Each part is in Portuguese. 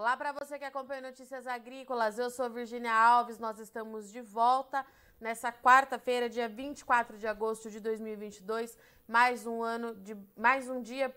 Olá para você que acompanha Notícias Agrícolas, eu sou Virgínia Alves, nós estamos de volta nessa quarta-feira, dia 24 de agosto de 2022, mais um dia,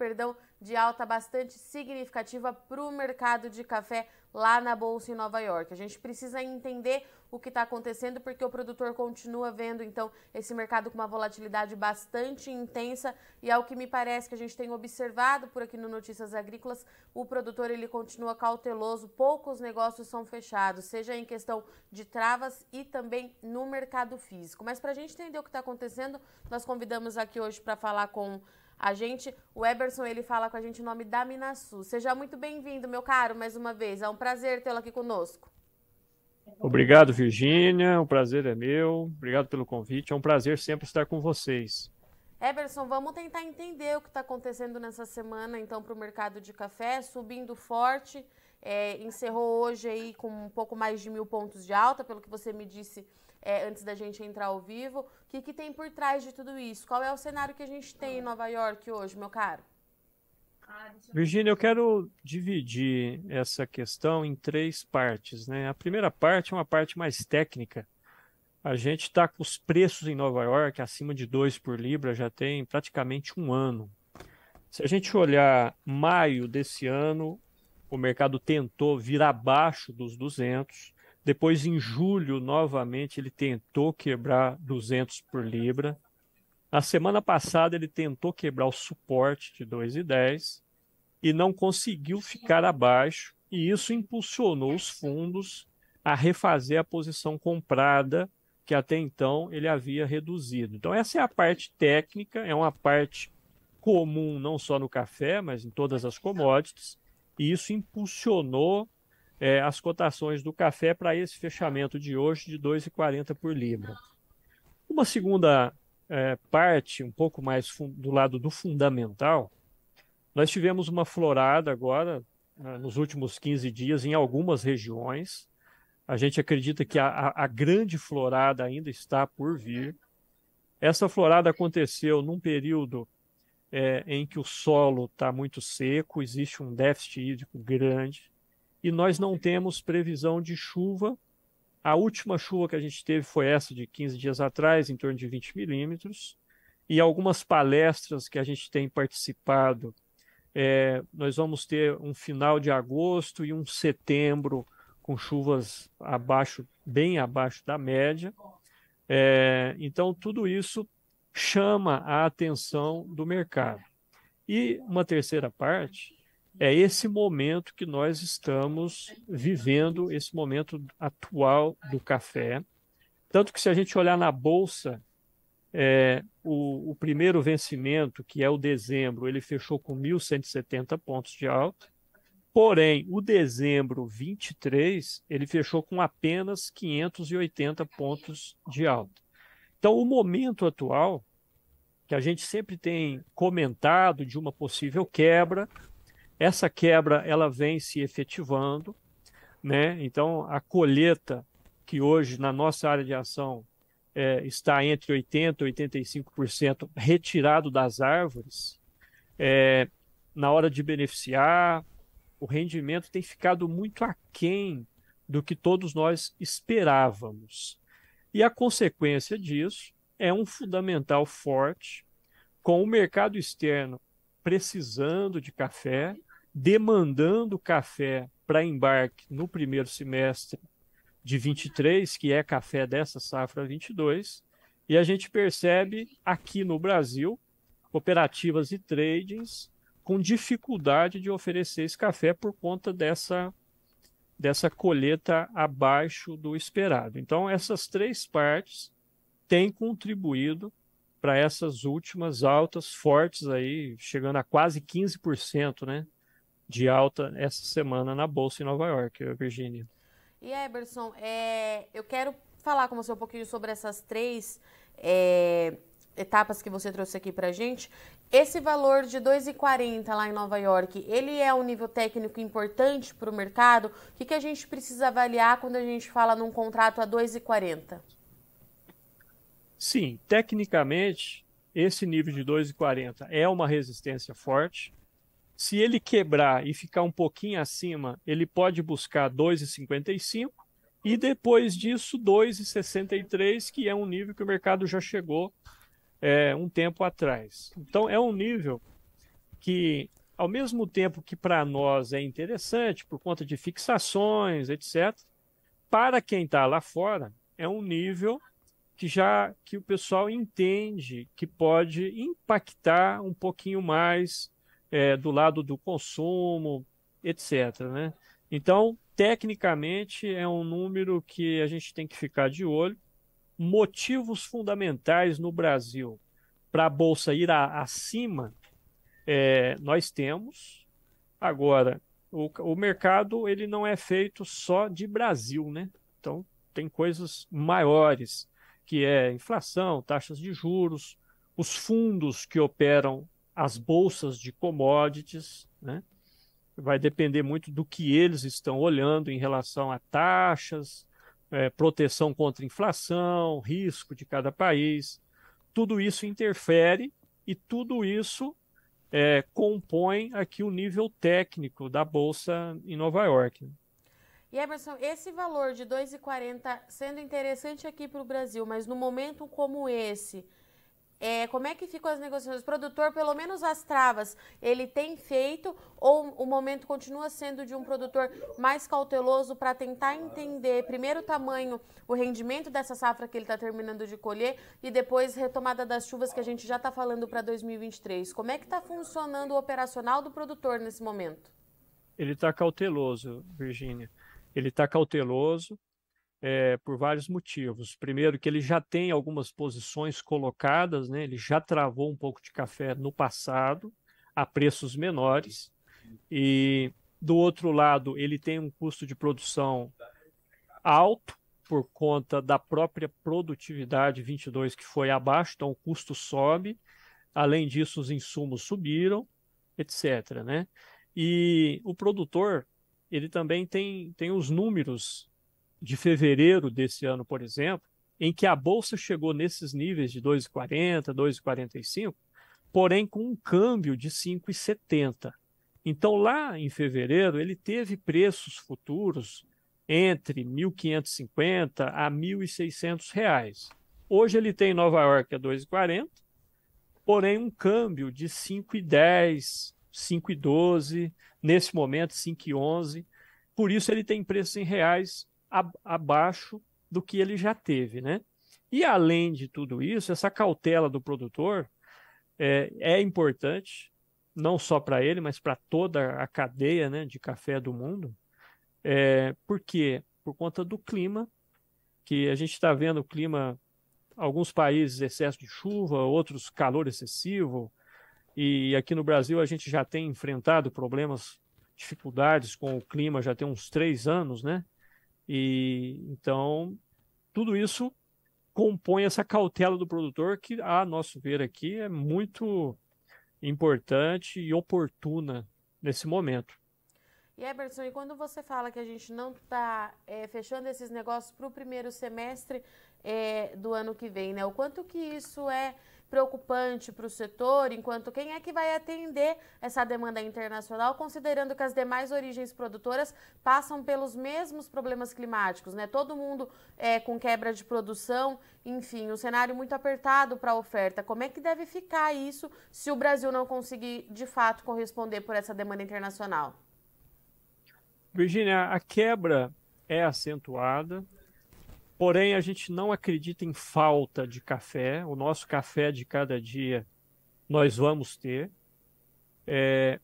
de alta bastante significativa para o mercado de café lá na Bolsa em Nova York. A gente precisa entender o que está acontecendo porque o produtor continua vendo, então, esse mercado com uma volatilidade bastante intensa e ao que me parece que a gente tem observado por aqui no Notícias Agrícolas, o produtor ele continua cauteloso, poucos negócios são fechados, seja em questão de travas e também no mercado físico. Mas para a gente entender o que está acontecendo, nós convidamos aqui hoje para falar com a gente, o Eberson, ele fala com a gente em nome da Minasul. Seja muito bem-vindo, meu caro, mais uma vez. É um prazer tê-lo aqui conosco. Obrigado, Virgínia. O prazer é meu. Obrigado pelo convite. É um prazer sempre estar com vocês. Eberson, vamos tentar entender o que está acontecendo nessa semana, então, para o mercado de café, subindo forte, encerrou hoje aí com um pouco mais de 1.000 pontos de alta, pelo que você me disse antes da gente entrar ao vivo. O que tem por trás de tudo isso? Qual é o cenário que a gente tem em Nova York hoje, meu caro? Virgínia, eu quero dividir essa questão em três partes, né? A primeira parte é uma parte mais técnica. A gente está com os preços em Nova York acima de 2 por libra já tem praticamente um ano. Se a gente olhar maio desse ano, o mercado tentou vir abaixo dos 200. Depois, em julho, novamente, ele tentou quebrar 200 por libra. Na semana passada, ele tentou quebrar o suporte de 2,10 e não conseguiu ficar abaixo. E isso impulsionou os fundos a refazer a posição comprada que até então ele havia reduzido. Então, essa é a parte técnica, é uma parte comum não só no café, mas em todas as commodities, e isso impulsionou as cotações do café para esse fechamento de hoje de 2,40 por libra. Uma segunda parte, um pouco mais do lado do fundamental, nós tivemos uma florada agora, nos últimos 15 dias, em algumas regiões. A gente acredita que a grande florada ainda está por vir. Essa florada aconteceu num período em que o solo está muito seco, existe um déficit hídrico grande, e nós não temos previsão de chuva. A última chuva que a gente teve foi essa de 15 dias atrás, em torno de 20 milímetros, e algumas palestras que a gente tem participado, nós vamos ter um final de agosto e um setembro com chuvas bem abaixo da média. Então, tudo isso chama a atenção do mercado. E uma terceira parte é esse momento que nós estamos vivendo, esse momento atual do café. Tanto que, se a gente olhar na Bolsa, o primeiro vencimento, que é o dezembro, ele fechou com 1.170 pontos de alta. Porém, o dezembro 23, ele fechou com apenas 580 pontos de alta. Então, o momento atual, que a gente sempre tem comentado de uma possível quebra, essa quebra ela vem se efetivando, né? Então, a colheita, que hoje na nossa área de ação está entre 80% e 85% retirado das árvores, na hora de beneficiar, o rendimento tem ficado muito aquém do que todos nós esperávamos. E a consequência disso é um fundamental forte, com o mercado externo precisando de café, demandando café para embarque no primeiro semestre de 23, que é café dessa safra 22, e a gente percebe aqui no Brasil cooperativas e tradings com dificuldade de oferecer esse café por conta dessa colheita abaixo do esperado. Então, essas três partes têm contribuído para essas últimas altas fortes aí, chegando a quase 15%, né, de alta essa semana na Bolsa em Nova York, Virgínia. E Eberson, eu quero falar com você um pouquinho sobre essas três etapas que você trouxe aqui pra gente. Esse valor de 2,40 lá em Nova York, ele é um nível técnico importante para o mercado? O que a gente precisa avaliar quando a gente fala num contrato a 2,40? Sim, tecnicamente, esse nível de 2,40 é uma resistência forte. Se ele quebrar e ficar um pouquinho acima, ele pode buscar 2,55 e depois disso 2,63, que é um nível que o mercado já chegou um tempo atrás. Então é um nível que, ao mesmo tempo que para nós é interessante por conta de fixações, etc., para quem está lá fora é um nível que o pessoal entende que pode impactar um pouquinho mais do lado do consumo, etc., né? Então, tecnicamente, é um número que a gente tem que ficar de olho. Motivos fundamentais no Brasil para a Bolsa ir acima, nós temos. Agora, o mercado ele não é feito só de Brasil, né? Então, tem coisas maiores, que é inflação, taxas de juros, os fundos que operam as bolsas de commodities, né? Vai depender muito do que eles estão olhando em relação a taxas, proteção contra inflação, risco de cada país. Tudo isso interfere e tudo isso compõe aqui o nível técnico da Bolsa em Nova York. E Emerson, esse valor de 2,40 sendo interessante aqui para o Brasil, mas no momento como esse, como é que ficam as negociações? O produtor, pelo menos as travas, ele tem feito ou o momento continua sendo de um produtor mais cauteloso para tentar entender primeiro o tamanho, o rendimento dessa safra que ele está terminando de colher e depois retomada das chuvas que a gente já está falando para 2023? Como é que está funcionando o operacional do produtor nesse momento? Ele está cauteloso, Virgínia. Ele está cauteloso por vários motivos. Primeiro, que ele já tem algumas posições colocadas, né? Ele já travou um pouco de café no passado, a preços menores. E, do outro lado, ele tem um custo de produção alto, por conta da própria produtividade 22, que foi abaixo, então o custo sobe. Além disso, os insumos subiram, etc., né? E o produtor, ele também tem os números de fevereiro desse ano, por exemplo, em que a Bolsa chegou nesses níveis de 2,40, 2,45, porém com um câmbio de 5,70. Então, lá em fevereiro, ele teve preços futuros entre 1.550 a 1.600 reais. Hoje ele tem em Nova York a 2,40, porém um câmbio de 5,10, 5,12, nesse momento 5,11. Por isso ele tem preços em reais abaixo do que ele já teve, né? E além de tudo isso, essa cautela do produtor é importante, não só para ele, mas para toda a cadeia, né, de café do mundo. Por quê? Por conta do clima, que a gente está vendo o clima, alguns países excesso de chuva, outros calor excessivo, e aqui no Brasil a gente já tem enfrentado problemas, dificuldades com o clima já tem uns 3 anos, né? E então tudo isso compõe essa cautela do produtor que, a nosso ver aqui, é muito importante e oportuna nesse momento. E Emerson, e quando você fala que a gente não está fechando esses negócios para o primeiro semestre do ano que vem, né? O quanto que isso é preocupante para o setor, enquanto quem é que vai atender essa demanda internacional, considerando que as demais origens produtoras passam pelos mesmos problemas climáticos, né? Todo mundo com quebra de produção, enfim, um cenário muito apertado para a oferta. Como é que deve ficar isso se o Brasil não conseguir, de fato, corresponder por essa demanda internacional? Virgínia, a quebra é acentuada, porém a gente não acredita em falta de café. O nosso café de cada dia nós vamos ter.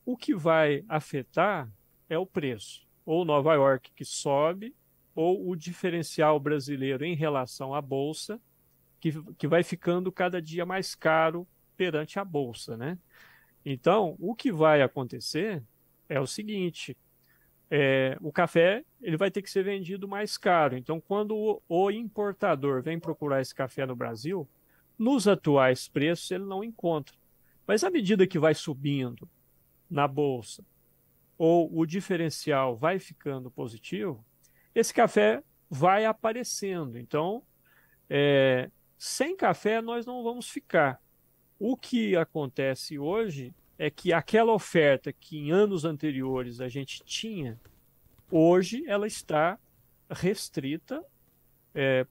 O que vai afetar é o preço, ou Nova York que sobe, ou o diferencial brasileiro em relação à Bolsa, que vai ficando cada dia mais caro perante a Bolsa, né? Então, o que vai acontecer é o seguinte: o café ele vai ter que ser vendido mais caro. Então, quando o importador vem procurar esse café no Brasil, nos atuais preços ele não encontra. Mas à medida que vai subindo na bolsa ou o diferencial vai ficando positivo, esse café vai aparecendo. Então, sem café nós não vamos ficar. O que acontece hoje é que aquela oferta que em anos anteriores a gente tinha, hoje ela está restrita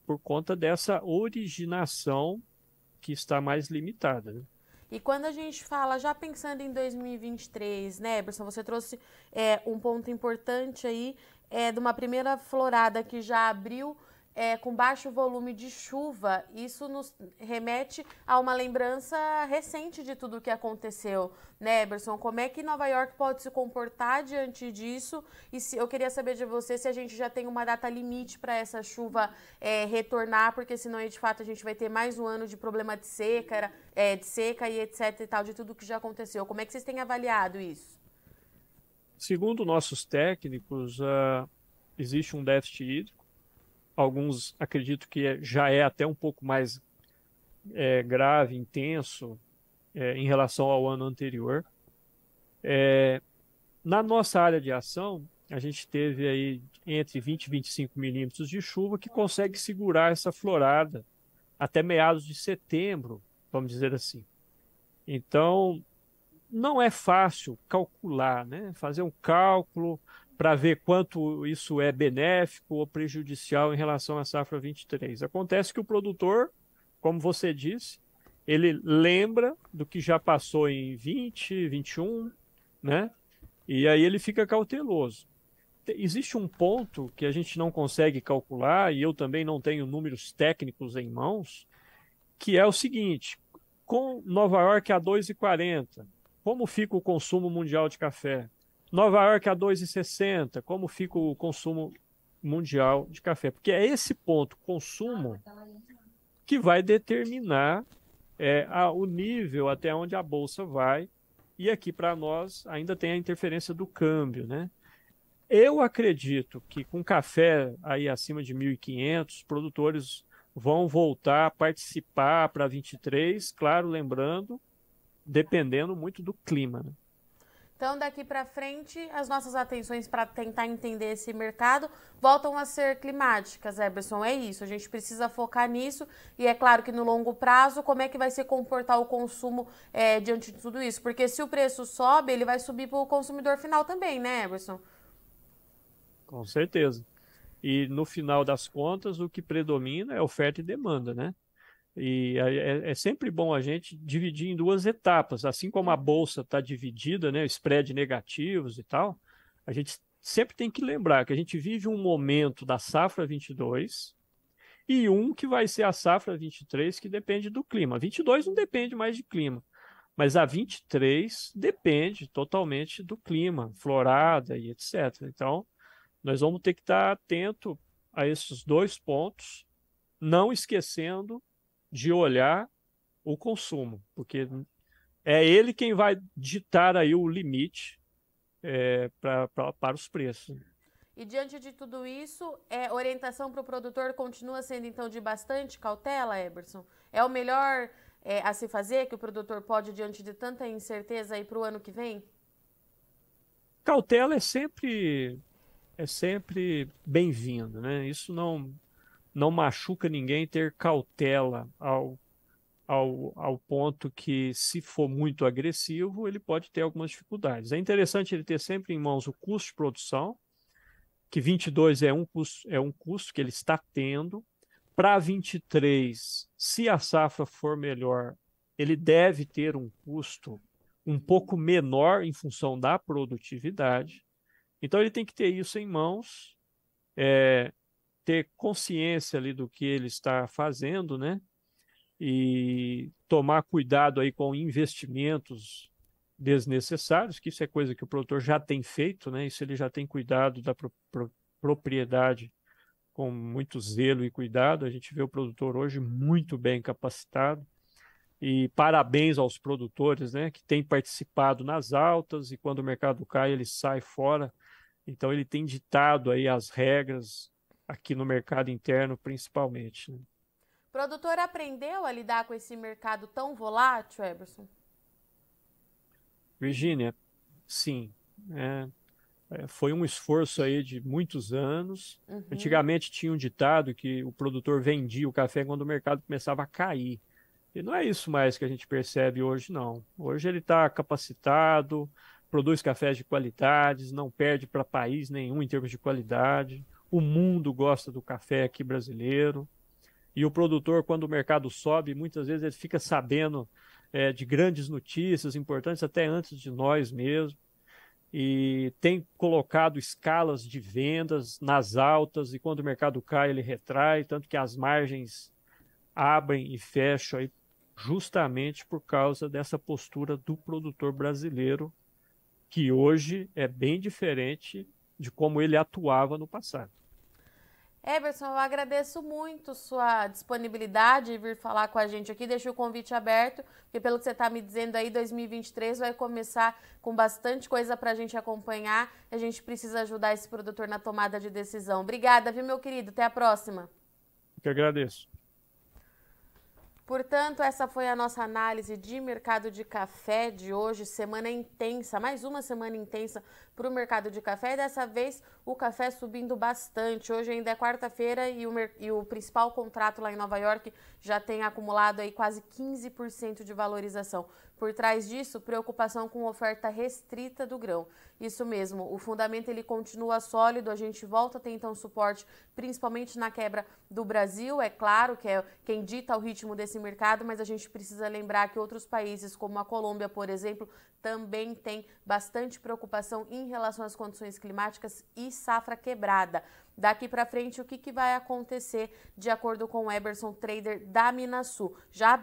por conta dessa originação que está mais limitada, né? E quando a gente fala, já pensando em 2023, né, Eberson, você trouxe um ponto importante aí, de uma primeira florada que já abriu com baixo volume de chuva. Isso nos remete a uma lembrança recente de tudo o que aconteceu, né, Eberson? Como é que Nova York pode se comportar diante disso? E eu queria saber de você se a gente já tem uma data limite para essa chuva retornar, porque senão, de fato, a gente vai ter mais um ano de problema de seca e etc e tal, de tudo que já aconteceu. Como é que vocês têm avaliado isso? Segundo nossos técnicos, existe um déficit hídrico. Alguns acreditam que já é até um pouco mais grave, intenso, em relação ao ano anterior. Na nossa área de ação, a gente teve aí entre 20 e 25 milímetros de chuva que consegue segurar essa florada até meados de setembro, vamos dizer assim. Então, não é fácil calcular, né? Fazer um cálculo para ver quanto isso é benéfico ou prejudicial em relação à safra 23. Acontece que o produtor, como você disse, ele lembra do que já passou em 20, 21, né? E aí ele fica cauteloso. Existe um ponto que a gente não consegue calcular, e eu também não tenho números técnicos em mãos, que é o seguinte: com Nova York a 2,40, como fica o consumo mundial de café? Nova York a 2,60, como fica o consumo mundial de café? Porque é esse ponto, consumo, que vai determinar o nível até onde a bolsa vai. E aqui para nós ainda tem a interferência do câmbio, né? Eu acredito que com café aí acima de 1.500, produtores vão voltar a participar para 23, claro, lembrando, dependendo muito do clima, né? Então, daqui para frente, as nossas atenções para tentar entender esse mercado voltam a ser climáticas, Eberson. É isso, a gente precisa focar nisso. E é claro que no longo prazo, como é que vai se comportar o consumo diante de tudo isso? Porque se o preço sobe, ele vai subir para o consumidor final também, né, Eberson? Com certeza. E no final das contas, o que predomina é oferta e demanda, né? E é sempre bom a gente dividir em duas etapas, assim como a bolsa está dividida, né, spread negativos e tal, a gente sempre tem que lembrar que a gente vive um momento da safra 22 e um que vai ser a safra 23, que depende do clima. 22 não depende mais de clima, mas a 23 depende totalmente do clima, florada e etc. Então, nós vamos ter que estar atento a esses dois pontos, não esquecendo de olhar o consumo, porque é ele quem vai ditar aí o limite para os preços. E diante de tudo isso, orientação para o produtor continua sendo então de bastante cautela, Eberson? É o melhor a se fazer que o produtor pode diante de tanta incerteza aí para o ano que vem? Cautela é sempre bem-vindo, né? Isso não machuca ninguém ter cautela ao ponto que, se for muito agressivo, ele pode ter algumas dificuldades. É interessante ele ter sempre em mãos o custo de produção, que 22 é um custo que ele está tendo. Para 23, se a safra for melhor, ele deve ter um custo um pouco menor em função da produtividade. Então ele tem que ter isso em mãos, ter consciência ali do que ele está fazendo, né? E tomar cuidado aí com investimentos desnecessários, que isso é coisa que o produtor já tem feito, né? Isso ele já tem cuidado da propriedade com muito zelo e cuidado. A gente vê o produtor hoje muito bem capacitado. E parabéns aos produtores, né, que têm participado nas altas, e quando o mercado cai, ele sai fora. Então ele tem ditado aí as regras aqui no mercado interno, principalmente, né? O produtor aprendeu a lidar com esse mercado tão volátil, Eberson? Virgínia, sim, foi um esforço aí de muitos anos. Uhum. Antigamente tinha um ditado que o produtor vendia o café quando o mercado começava a cair. E não é isso mais que a gente percebe hoje, não. Hoje ele está capacitado, produz cafés de qualidades, não perde para país nenhum em termos de qualidade. O mundo gosta do café aqui brasileiro. E o produtor, quando o mercado sobe, muitas vezes ele fica sabendo de grandes notícias importantes até antes de nós mesmos. E tem colocado escalas de vendas nas altas, e quando o mercado cai, ele retrai, tanto que as margens abrem e fecham aí justamente por causa dessa postura do produtor brasileiro, que hoje é bem diferente de como ele atuava no passado. Eberson, eu agradeço muito sua disponibilidade em vir falar com a gente aqui. Deixo o convite aberto, porque pelo que você está me dizendo aí, 2023 vai começar com bastante coisa para a gente acompanhar. A gente precisa ajudar esse produtor na tomada de decisão. Obrigada, viu, meu querido? Até a próxima. Eu que agradeço. Portanto, essa foi a nossa análise de mercado de café de hoje, semana intensa, mais uma semana intensa para o mercado de café, e dessa vez o café subindo bastante. Hoje ainda é quarta-feira e o principal contrato lá em Nova York já tem acumulado aí quase 15% de valorização. Por trás disso, preocupação com oferta restrita do grão. Isso mesmo, o fundamento ele continua sólido, a gente volta a ter então suporte, principalmente na quebra do Brasil, é claro que é quem dita o ritmo desse mercado, mas a gente precisa lembrar que outros países, como a Colômbia, por exemplo, também tem bastante preocupação em relação às condições climáticas e safra quebrada. Daqui para frente, o que vai acontecer de acordo com o Eberson, trader da Minasul?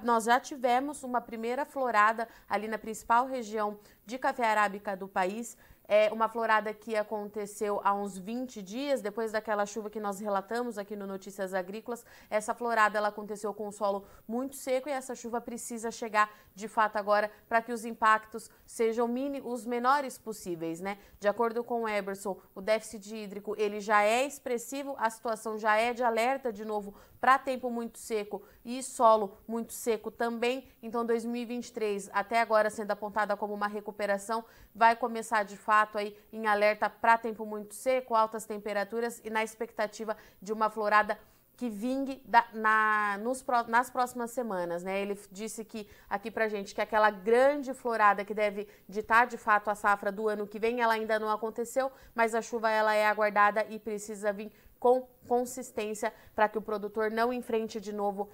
Nós já tivemos uma primeira florada ali na principal região de café arábica do país. É uma florada que aconteceu há uns 20 dias, depois daquela chuva que nós relatamos aqui no Notícias Agrícolas. Essa florada ela aconteceu com o solo muito seco e essa chuva precisa chegar de fato agora para que os impactos sejam os menores possíveis, né? De acordo com o Eberson, o déficit hídrico ele já é expressivo, a situação já é de alerta de novo para tempo muito seco e solo muito seco também. Então 2023, até agora sendo apontada como uma recuperação, vai começar de fato aí em alerta para tempo muito seco, altas temperaturas e na expectativa de uma florada que vingue nas próximas semanas, né? Ele disse que aqui pra gente que aquela grande florada que deve ditar de fato a safra do ano que vem, ela ainda não aconteceu, mas a chuva ela é aguardada e precisa vir com consistência para que o produtor não enfrente de novo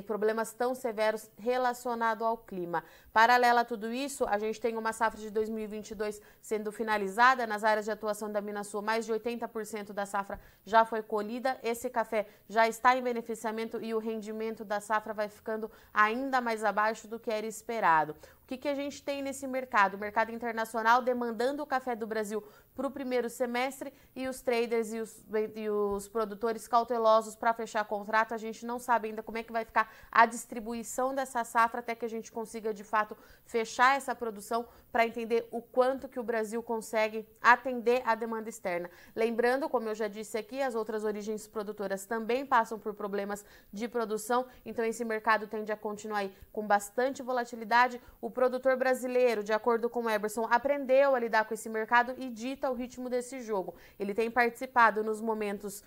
problemas tão severos relacionados ao clima. Paralela a tudo isso, a gente tem uma safra de 2022 sendo finalizada. Nas áreas de atuação da Minasul, mais de 80% da safra já foi colhida. Esse café já está em beneficiamento e o rendimento da safra vai ficando ainda mais abaixo do que era esperado. O que a gente tem nesse mercado? O mercado internacional demandando o café do Brasil para o primeiro semestre e os traders e os produtores cautelosos para fechar contrato. A gente não sabe ainda como é que vai ficar a distribuição dessa safra até que a gente consiga de fato fechar essa produção para entender o quanto que o Brasil consegue atender a demanda externa. Lembrando, como eu já disse aqui, as outras origens produtoras também passam por problemas de produção, então esse mercado tende a continuar aí com bastante volatilidade. O produtor brasileiro, de acordo com o Eberson, aprendeu a lidar com esse mercado e dita o ritmo desse jogo. Ele tem participado nos momentos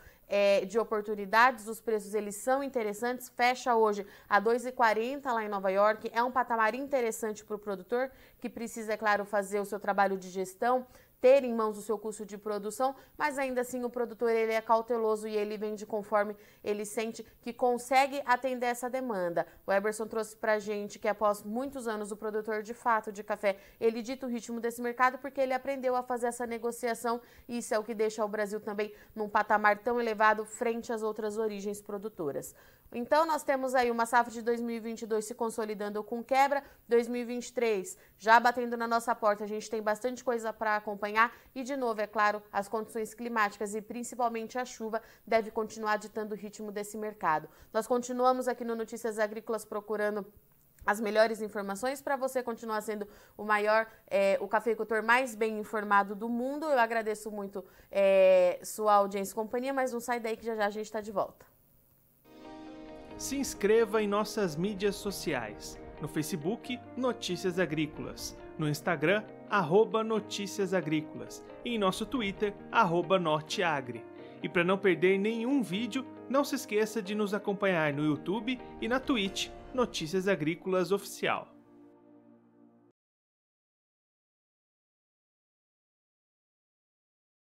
de oportunidades, os preços eles são interessantes, fecha hoje a 2,40 lá em Nova York, é um patamar interessante para o produtor que precisa, é claro, fazer o seu trabalho de gestão, ter em mãos o seu custo de produção, mas ainda assim o produtor ele é cauteloso e ele vende conforme ele sente que consegue atender essa demanda. O Eberson trouxe pra gente que após muitos anos o produtor de fato de café, ele dita o ritmo desse mercado porque ele aprendeu a fazer essa negociação e isso é o que deixa o Brasil também num patamar tão elevado frente às outras origens produtoras. Então, nós temos aí uma safra de 2022 se consolidando com quebra, 2023 já batendo na nossa porta, a gente tem bastante coisa para acompanhar e, de novo, é claro, as condições climáticas e principalmente a chuva deve continuar ditando o ritmo desse mercado. Nós continuamos aqui no Notícias Agrícolas procurando as melhores informações para você continuar sendo o cafeicultor mais bem informado do mundo. Eu agradeço muito sua audiência e companhia, mas não sai daí que já já a gente está de volta. Se inscreva em nossas mídias sociais. No Facebook, Notícias Agrícolas. No Instagram, @Notícias Agrícolas. E em nosso Twitter, @Norteagri. E para não perder nenhum vídeo, não se esqueça de nos acompanhar no YouTube e na Twitch. Notícias Agrícolas Oficial.